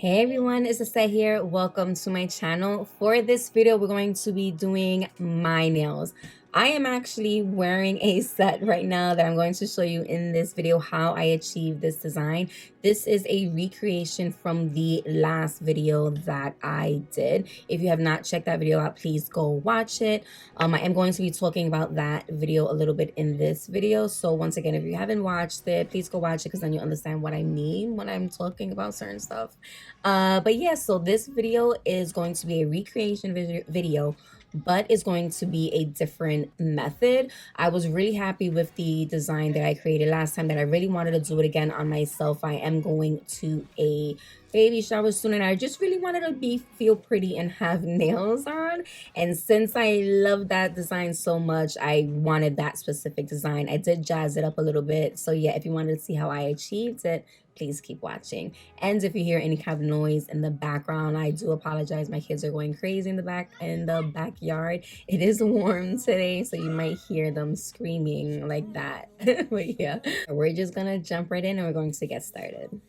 Hey everyone, it's Lissette here. Welcome to my channel. For this video, we're going to be doing my nails. I am actually wearing a set right now that I'm going to show you in this video how I achieved this design. This is a recreation from the last video that I did. If you have not checked that video out, please go watch it. I am going to be talking about that video a little bit in this video. So once again, if you haven't watched it, please go watch it because then you understand what I mean when I'm talking about certain stuff. But yeah, so this video is going to be a recreation video, but it's going to be a different method. I was really happy with the design that I created last time that I really wanted to do it again on myself. I am going to a baby shower soon and I just really wanted to feel pretty and have nails on. And since I love that design so much, I wanted that specific design. I did jazz it up a little bit. So yeah, if you wanted to see how I achieved it, please keep watching. And if you hear any kind of noise in the background, I do apologize. My kids are going crazy in the backyard. It is warm today, so you might hear them screaming like that. But yeah, we're just gonna jump right in and we're going to get started.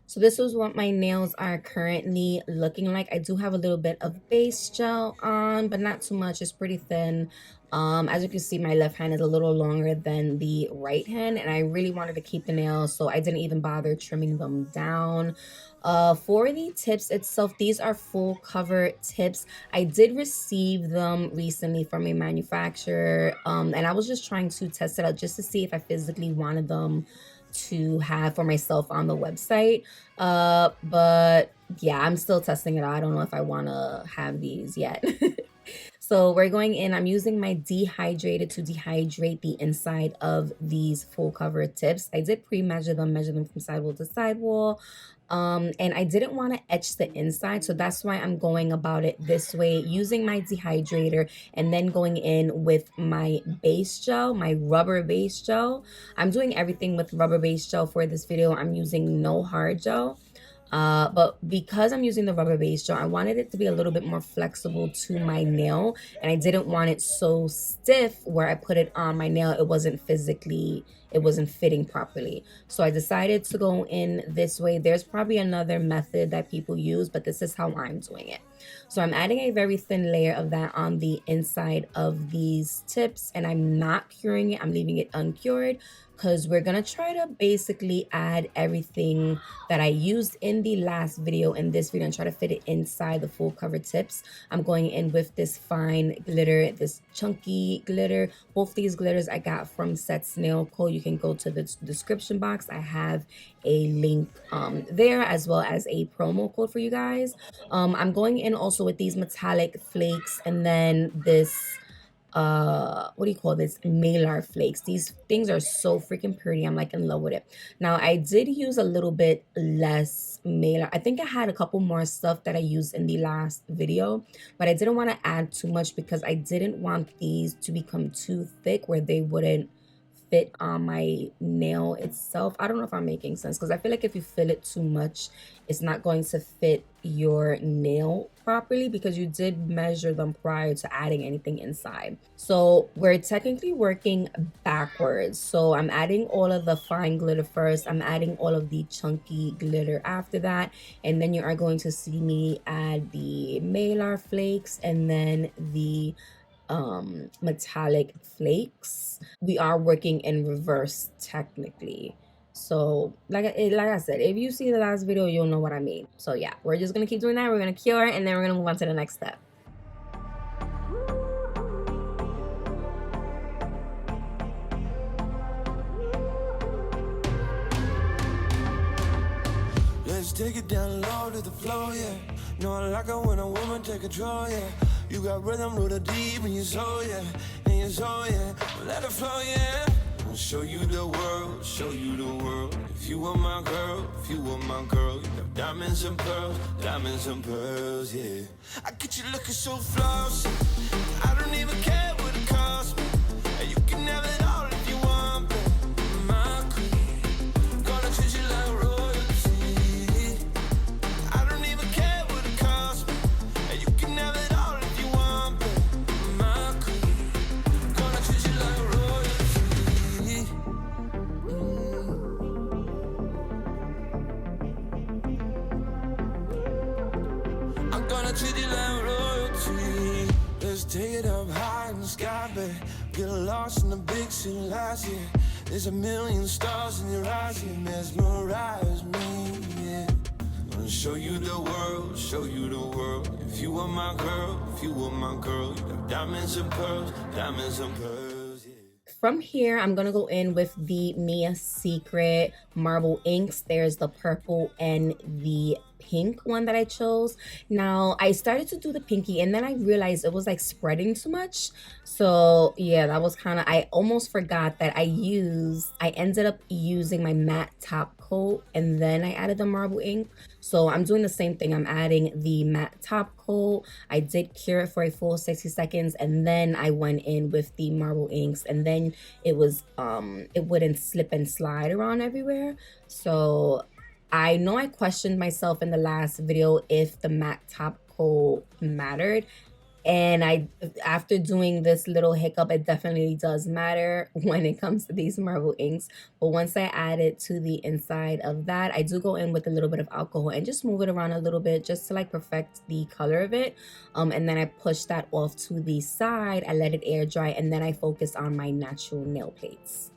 So this is what my nails are currently looking like. I do have a little bit of base gel on, but not too much. It's pretty thin. As you can see, my left hand is a little longer than the right hand, and I really wanted to keep the nails, so I didn't even bother trimming them down. For the tips itself, these are full cover tips. I did receive them recently from a manufacturer, and I was just trying to test it out just to see if I physically wanted them to have for myself on the website. But yeah, I'm still testing it out. I don't know if I want to have these yet. So we're going in, I'm using my dehydrated to dehydrate the inside of these full cover tips. I did pre-measure them, measure them from sidewall to sidewall. And I didn't want to etch the inside, so that's why I'm going about it this way, using my dehydrator and then going in with my base gel, my rubber base gel. I'm doing everything with rubber base gel for this video. I'm using no hard gel. But because I'm using the rubber base gel, I wanted it to be a little bit more flexible to my nail, and I didn't want it so stiff where I put it on my nail it wasn't fitting properly. So I decided to go in this way. There's probably another method that people use, but this is how I'm doing it. So I'm adding a very thin layer of that on the inside of these tips, and I'm not curing it. I'm leaving it uncured because we're gonna try to basically add everything that I used in the last video in this video and try to fit it inside the full cover tips. I'm going in with this fine glitter, this chunky glitter. Both these glitters I got from Set's Nail Co. You can go to the description box. I have a link there, as well as a promo code for you guys. I'm going in also with these metallic flakes, and then this what do you call this, Mylar Flakes. These things are so freaking pretty. I'm like in love with it. Now I did use a little bit less Mylar. I think I had a couple more stuff that I used in the last video, but I didn't want to add too much because I didn't want these to become too thick where they wouldn't fit on my nail itself. I don't know if I'm making sense, because I feel like if you fill it too much, it's not going to fit your nail properly because you did measure them prior to adding anything inside. So we're technically working backwards. So I'm adding all of the fine glitter first. I'm adding all of the chunky glitter after that. And then you are going to see me add the Mylar Flakes and then the metallic flakes. We are working in reverse technically. So like I said, if you see the last video, you'll know what I mean. So yeah, we're just gonna keep doing that. We're gonna cure and then we're gonna move on to the next step. Let's take it down low to the floor, yeah. Know I like it when a woman take control, yeah. You got rhythm with a deep in your soul, yeah. In your soul, yeah. Let it flow, yeah. I'll show you the world, show you the world. If you were my girl, if you were my girl, you got diamonds and pearls, yeah. I get you looking so flossy. I don't even care what it costs me. You can have it all if you want, babe. My queen, gonna treat you like royalty. I don't even care what it costs me. You can have it all if you want, babe. My queen, gonna treat you like royalty. gonna treat you like royalty. Let's take it up high in the sky, babe. Get lost in the big city lights, yeah. There's a million stars in your eyes, yeah. Mesmerize me, yeah. Gonna show you the world, show you the world. If you were my girl, if you were my girl, you'd have diamonds and pearls, diamonds and pearls, yeah. From here, I'm gonna go in with the Mia Secret marble inks. There's the purple and the pink one that I chose. Now I started to do the pinky and then I realized it was like spreading too much. So yeah, that was kind of, I almost forgot that I ended up using my matte top coat and then I added the marble ink. So I'm doing the same thing. I'm adding the matte top coat. I did cure it for a full 60 seconds and then I went in with the marble inks, and then it was it wouldn't slip and slide around everywhere. So I know I questioned myself in the last video if the matte top coat mattered, and after doing this little hiccup, it definitely does matter when it comes to these marble inks. But once I add it to the inside of that, I do go in with a little bit of alcohol and just move it around a little bit just to like perfect the color of it. And then I push that off to the side. I let it air dry, and then I focus on my natural nail plates.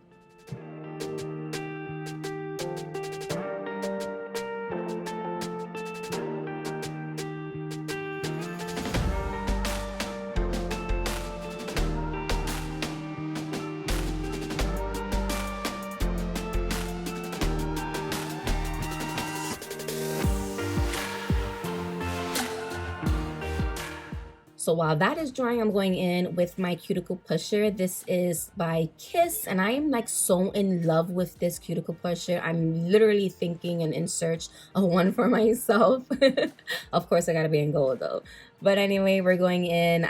So while that is drying, I'm going in with my cuticle pusher. This is by Kiss, and I am like so in love with this cuticle pusher. I'm literally thinking and in search of one for myself. Of course, I gotta be in gold though. But anyway, we're going in.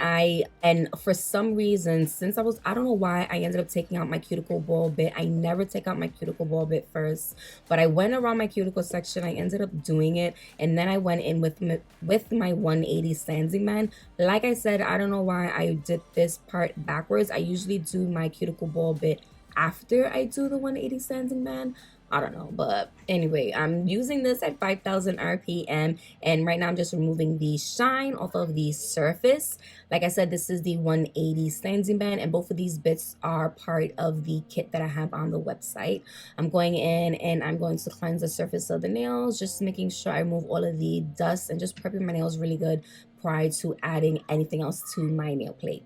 And for some reason, since I don't know why I ended up taking out my cuticle ball bit. I never take out my cuticle ball bit first, but I went around my cuticle section. I ended up doing it, and then I went in with my 180 sanding man. Like I said, I don't know why I did this part backwards. I usually do my cuticle ball bit after I do the 180 sanding man. I don't know, but anyway, I'm using this at 5,000 RPM, and right now I'm just removing the shine off of the surface. Like I said, this is the 180 sanding band, and both of these bits are part of the kit that I have on the website. I'm going in and I'm going to cleanse the surface of the nails, just making sure I remove all of the dust and just prepping my nails really good prior to adding anything else to my nail plate.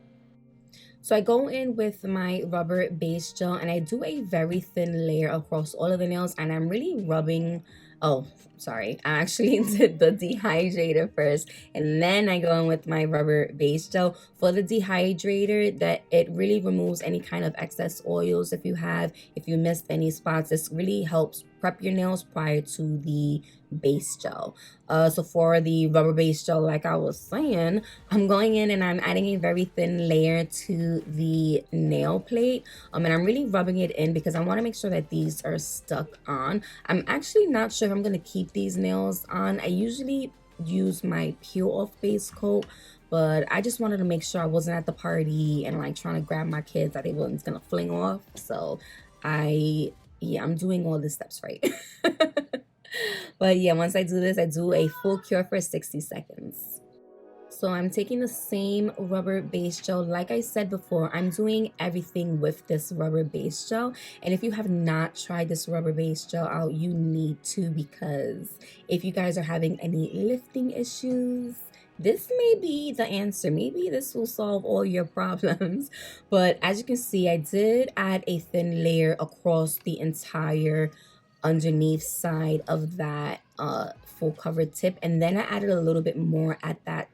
So I go in with my rubber base gel and I do a very thin layer across all of the nails, and I'm really rubbing, oh, sorry, I actually did the dehydrator first, and then I go in with my rubber base gel. For the dehydrator, that it really removes any kind of excess oils if you missed any spots. This really helps prep your nails prior to the base gel. So for the rubber base gel, like I was saying, I'm going in and I'm adding a very thin layer to the nail plate, and I'm really rubbing it in because I want to make sure that these are stuck on. I'm actually not sure if I'm going to keep these nails on. I usually use my peel off base coat, but I just wanted to make sure I wasn't at the party and like trying to grab my kids that they wasn't gonna fling off. So I'm doing all the steps right. But yeah, once I do this, I do a full cure for 60 seconds. So I'm taking the same rubber base gel. Like I said before, I'm doing everything with this rubber base gel. And if you have not tried this rubber base gel out, you need to, because if you guys are having any lifting issues, this may be the answer. Maybe this will solve all your problems. But as you can see, I did add a thin layer across the entire underneath side of that full cover tip, and then I added a little bit more at that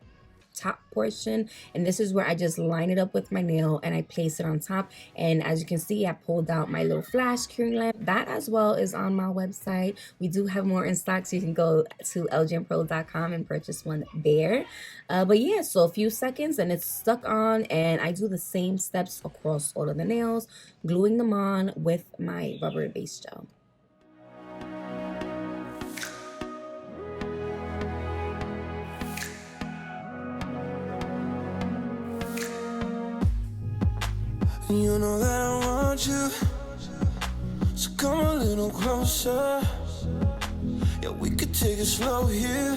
top portion, and this is where I just line it up with my nail and I place it on top. And as you can see, I pulled out my little flash curing lamp. That as well is on my website. We do have more in stock, so you can go to LGNPro.com and purchase one there. But yeah, so a few seconds and it's stuck on, and I do the same steps across all of the nails, gluing them on with my rubber base gel. You know that I want you, so come a little closer. Yeah, we could take it slow here.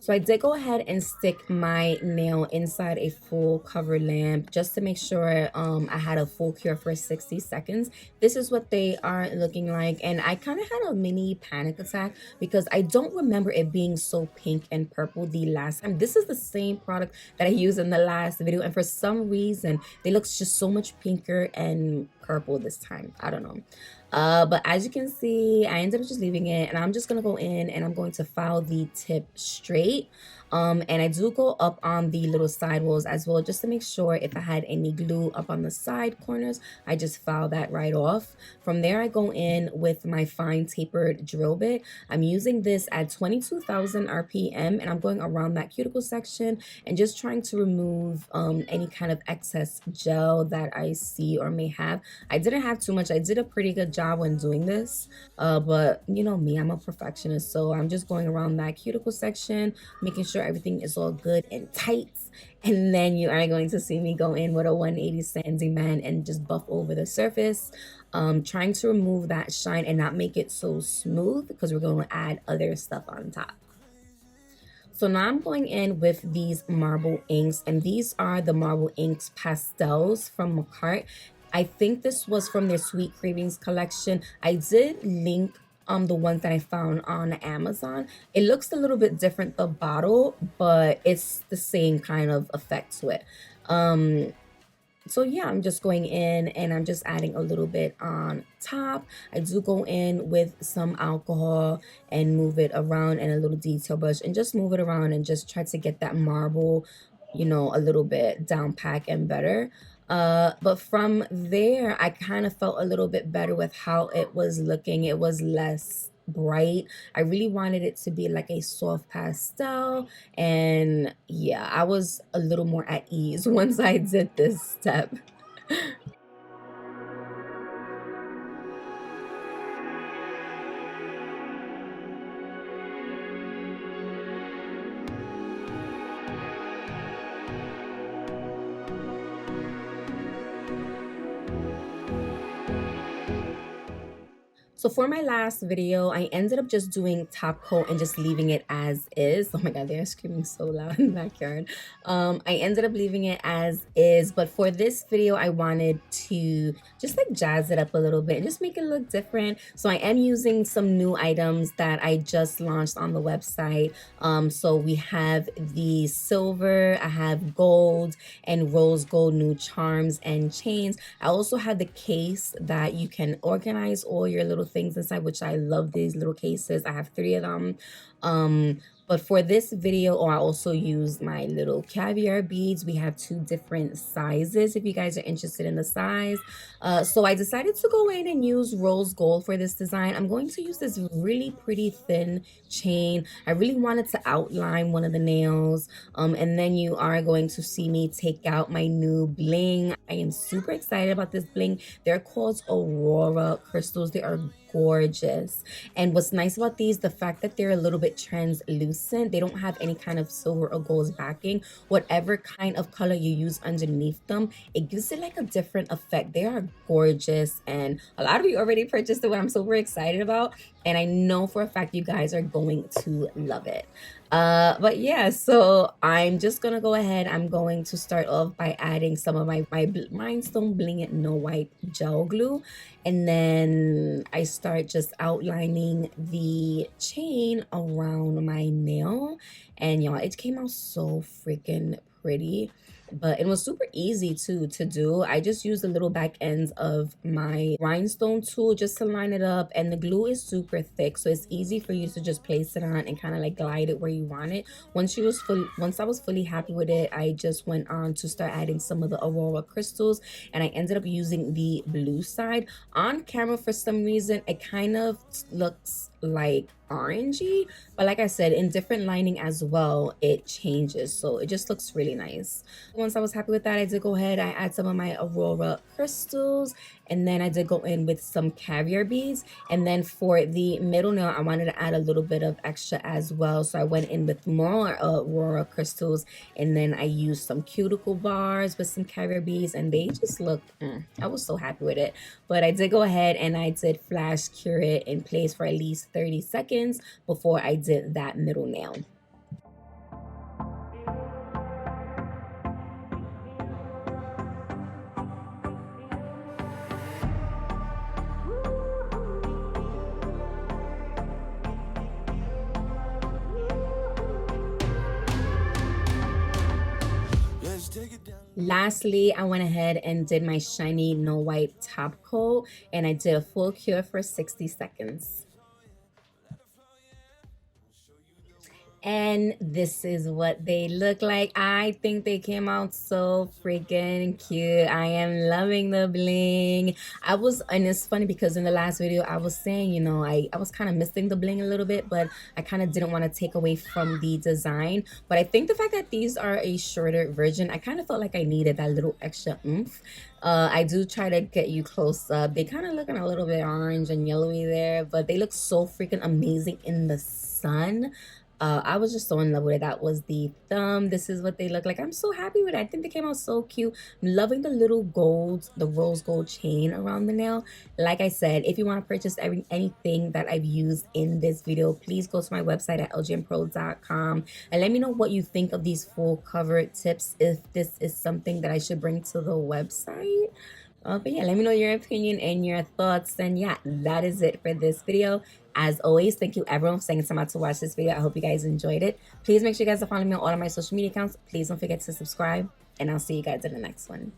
So I did go ahead and stick my nail inside a full cover lamp just to make sure I had a full cure for 60 seconds. This is what they are looking like, and I kind of had a mini panic attack because I don't remember it being so pink and purple the last time. This is the same product that I used in the last video, and for some reason they look just so much pinker and purple this time. I don't know. But as you can see, I ended up just leaving it, and I'm just gonna go in and I'm going to file the tip straight. And I do go up on the little side walls as well, just to make sure if I had any glue up on the side corners, I just file that right off. From there, I go in with my fine tapered drill bit. I'm using this at 22,000 RPM, and I'm going around that cuticle section and just trying to remove any kind of excess gel that I see or may have. I didn't have too much. I did a pretty good job when doing this, but you know me, I'm a perfectionist, so I'm just going around that cuticle section, making sure everything is all good and tight. And then you are going to see me go in with a 180 sanding man and just buff over the surface, trying to remove that shine and not make it so smooth because we're going to add other stuff on top. So now I'm going in with these marble inks, and these are the marble inks pastels from Macart. I think this was from their Sweet Cravings collection. I did link the ones that I found on Amazon. It looks a little bit different, the bottle, but it's the same kind of effect to it. So yeah, I'm just going in and I'm just adding a little bit on top. I do go in with some alcohol and move it around, and a little detail brush, and just move it around and just try to get that marble, you know, a little bit down pack and better. But from there, I kind of felt a little bit better with how it was looking. It was less bright. I really wanted it to be like a soft pastel, and yeah, I was a little more at ease once I did this step. So for my last video, I ended up just doing top coat and just leaving it as is. Oh my god, they're screaming so loud in the backyard. I ended up leaving it as is, but for this video, I wanted to just like jazz it up a little bit and just make it look different. So I am using some new items that I just launched on the website. So we have the silver, I have gold and rose gold new charms and chains. I also have the case that you can organize all your little things inside, which I love these little cases. I have 3 of them. But for this video, I also used my little caviar beads. We have 2 different sizes if you guys are interested in the size. So I decided to go in and use rose gold for this design. I'm going to use this really pretty thin chain. I really wanted to outline one of the nails. And then you are going to see me take out my new bling. I am super excited about this bling. They're called Aurora crystals. They are gorgeous. And what's nice about these, the fact that they're a little bit translucent, they don't have any kind of silver or gold backing. Whatever kind of color you use underneath them, it gives it like a different effect. They are gorgeous, and a lot of you already purchased it, what I'm super excited about, and I know for a fact you guys are going to love it. But yeah, so I'm just gonna go ahead. I'm going to start off by adding some of my rhinestone bling it no wipe gel glue, and then I start just outlining the chain around my nail, and y'all, it came out so freaking pretty. But it was super easy to do. I just used the little back ends of my rhinestone tool just to line it up, and the glue is super thick, so it's easy for you to just place it on and kind of like glide it where you want it. Once I was fully happy with it, I just went on to start adding some of the Aurora crystals, and I ended up using the blue side. On camera, for some reason, it kind of looks like orangey, but like I said, in different lining as well, it changes, so it just looks really nice. Once I was happy with that, I did go ahead, I add some of my Aurora crystals, and then I did go in with some caviar beads. And then for the middle nail, I wanted to add a little bit of extra as well, so I went in with more Aurora crystals, and then I used some cuticle bars with some caviar beads, and they just looked, I was so happy with it. But I did go ahead and I did flash cure it in place for at least 30 seconds before I did that middle nail. Lastly, I went ahead and did my shiny no wipe top coat, and I did a full cure for 60 seconds. And this is what they look like. I think they came out so freaking cute. I am loving the bling. And it's funny because in the last video I was saying, you know, I was kind of missing the bling a little bit, but I kind of didn't want to take away from the design. But I think the fact that these are a shorter version, I kind of felt like I needed that little extra oomph. I do try to get you close up. They kind of looking a little bit orange and yellowy there, but they look so freaking amazing in the sun. I was just so in love with it. That was the thumb. This is what they look like. I'm so happy with it. I think they came out so cute. I'm loving the little gold, the rose gold chain around the nail. Like I said, if you want to purchase anything that I've used in this video, please go to my website at lgnpro.com and let me know what you think of these full cover tips, if this is something that I should bring to the website. But yeah, let me know your opinion and your thoughts. And yeah, that is it for this video. As always, thank you everyone for taking some time to watch this video. I hope you guys enjoyed it. Please make sure you guys are following me on all of my social media accounts. Please don't forget to subscribe, and I'll see you guys in the next one.